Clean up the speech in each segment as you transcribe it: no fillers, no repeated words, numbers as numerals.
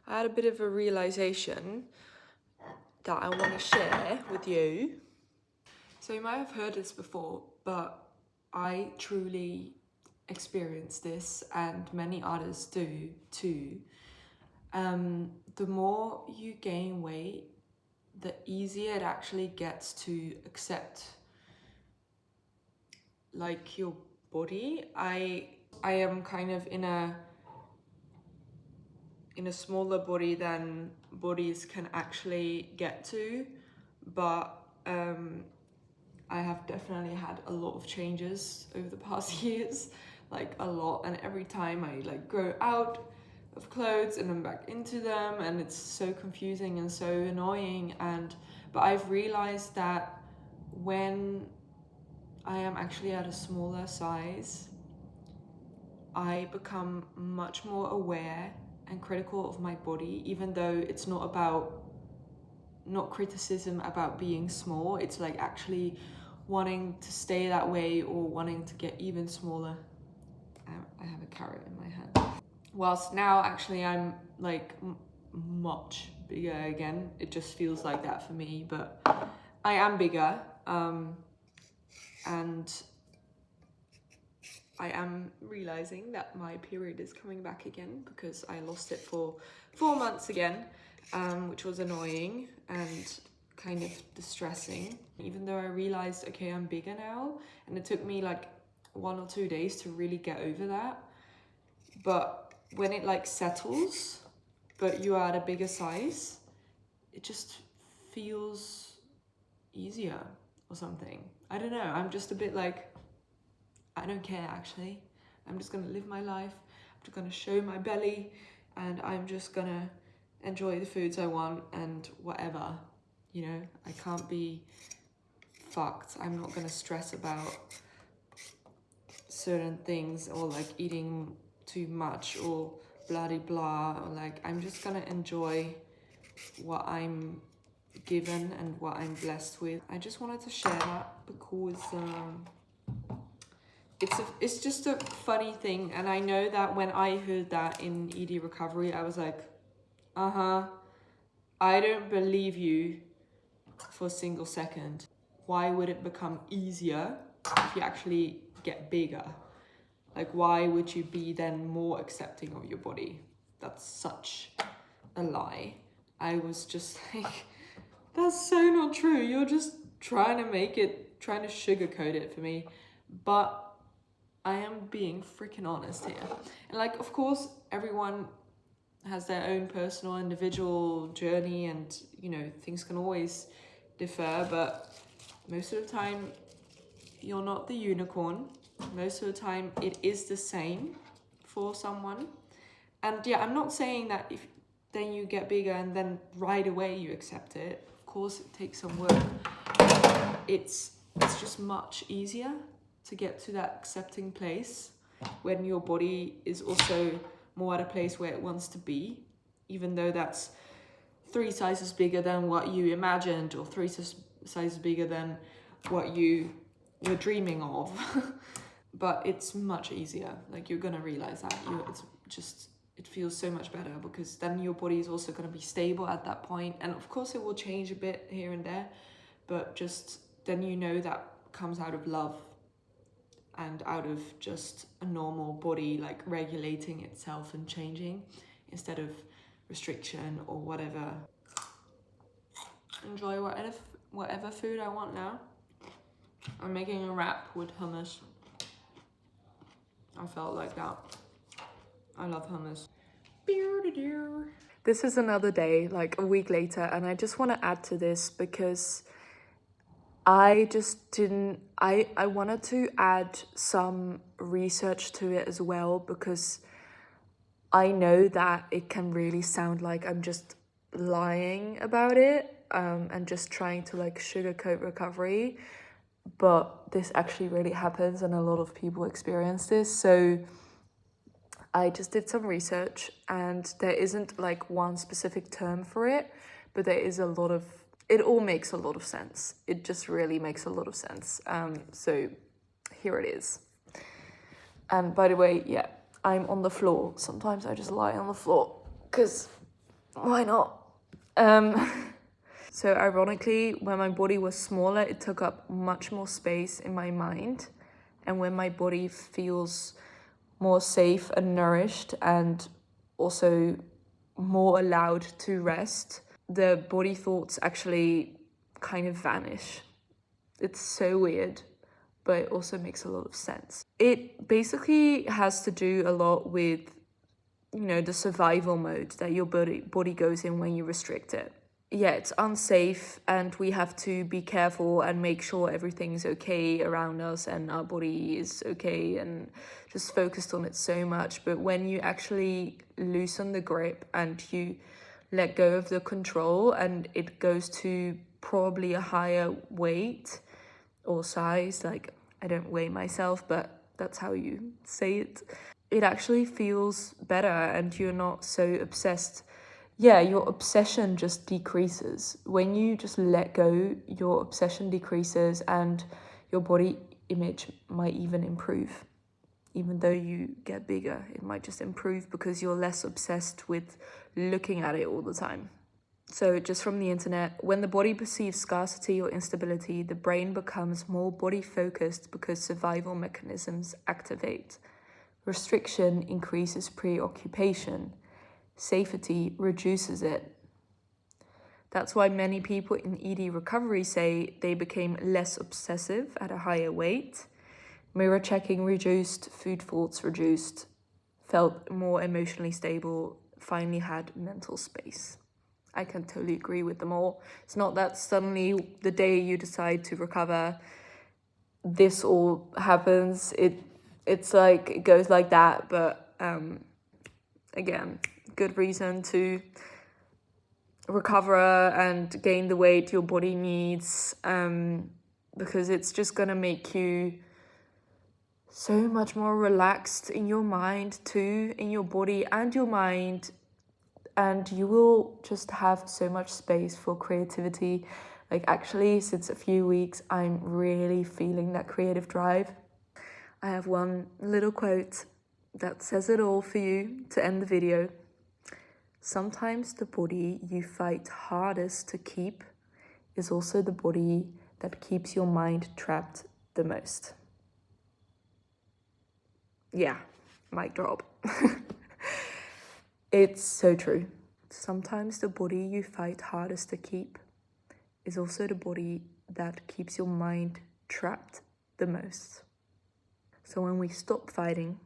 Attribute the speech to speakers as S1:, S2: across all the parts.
S1: I had a bit of a realization that I want to share with you. So you might have heard this before, but I truly experienced this, and many others do too. The more you gain weight, the easier it actually gets to accept like your body. I am kind of in a smaller body than bodies can actually get to, but I have definitely had a lot of changes over the past years, like a lot, and every time I like grow out of clothes and I'm back into them, and it's so confusing and so annoying. But I've realized that when I am actually at a smaller size, I become much more aware and critical of my body, even though it's not criticism about being small. It's like actually wanting to stay that way or wanting to get even smaller. I have a carrot in my hand. Whilst now actually I'm like much bigger again. It just feels like that for me, but I am bigger, and I am realizing that my period is coming back again because I lost it for 4 months again, which was annoying and kind of distressing. Even though I realized, okay, I'm bigger now, and it took me like 1 or 2 days to really get over that. But when it like settles, but you are at a bigger size, it just feels easier or something. I don't know, I'm just a bit like, I don't care actually. I'm just gonna live my life. I'm just gonna show my belly, and I'm just gonna enjoy the foods I want and whatever. You know, I can't be fucked. I'm not gonna stress about certain things or like eating too much or blah de blah, or like I'm just gonna enjoy what I'm given and what I'm blessed with. I just wanted to share that because it's just a funny thing, and I know that when I heard that in ED recovery, I was like, I don't believe you for a single second. Why would it become easier if you actually get bigger? Like, why would you be then more accepting of your body? That's such a lie. I was just like, that's so not true. You're just trying to sugarcoat it for me. But I am being freaking honest here. And like, of course, everyone has their own personal individual journey, and you know, things can always differ, but most of the time you're not the unicorn. Most of the time it is the same for someone. And yeah, I'm not saying that if then you get bigger and then right away you accept it. Of course it takes some work. It's just much easier to get to that accepting place when your body is also more at a place where it wants to be, even though that's 3 sizes bigger than what you imagined, or 3 sizes bigger than what you were dreaming of. But it's much easier. Like, you're gonna realize that it feels so much better, because then your body is also going to be stable at that point. And of course it will change a bit here and there, but just then you know that comes out of love and out of just a normal body like regulating itself and changing instead of restriction or whatever. Enjoy whatever food I want now. I'm making a wrap with hummus. I felt like that. I love hummus. This is another day, like a week later, and I just want to add to this because I just didn't, I wanted to add some research to it as well, because I know that it can really sound like I'm just lying about it, and just trying to like sugarcoat recovery, but this actually really happens and a lot of people experience this. So I just did some research, and there isn't like one specific term for it, but there is it all makes a lot of sense. It just really makes a lot of sense. So here it is. And by the way, yeah, I'm on the floor. Sometimes I just lie on the floor because Why not? So ironically, when my body was smaller, it took up much more space in my mind. And when my body feels more safe and nourished and also more allowed to rest, the body thoughts actually kind of vanish. It's so weird, but it also makes a lot of sense. It basically has to do a lot with, you know, the survival mode that your body goes in when you restrict it. Yeah, it's unsafe and we have to be careful and make sure everything's okay around us and our body is okay and just focused on it so much. But when you actually loosen the grip and you let go of the control and it goes to probably a higher weight or size, like I don't weigh myself, but that's how you say it, it actually feels better and you're not so obsessed. Yeah, your obsession just decreases. When you just let go, your obsession decreases and your body image might even improve. Even though you get bigger, it might just improve because you're less obsessed with looking at it all the time. So just from the internet, when the body perceives scarcity or instability, the brain becomes more body focused because survival mechanisms activate. Restriction increases preoccupation. Safety reduces it. That's why many people in ED recovery say they became less obsessive at a higher weight. Mirror checking reduced, food thoughts reduced, felt more emotionally stable, finally had mental space. I can totally agree with them all. It's not that suddenly the day you decide to recover, this all happens. It's like, it goes like that, but again, good reason to recover and gain the weight your body needs, because it's just gonna make you so much more relaxed in your mind too, in your body and your mind, and you will just have so much space for creativity. Like actually, since a few weeks, I'm really feeling that creative drive. I have one little quote that says it all for you to end the video. Sometimes the body you fight hardest to keep is also the body that keeps your mind trapped the most. Yeah, mic drop. It's so true. Sometimes the body you fight hardest to keep is also the body that keeps your mind trapped the most. So when we stop fighting,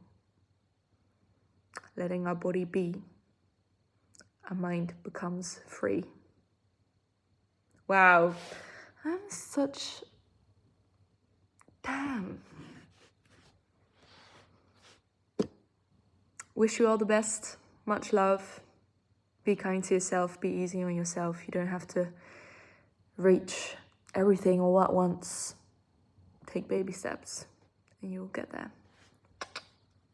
S1: letting our body be, our mind becomes free. Wow, I'm such... Damn. Wish you all the best. Much love. Be kind to yourself. Be easy on yourself. You don't have to reach everything all at once. Take baby steps and you'll get there.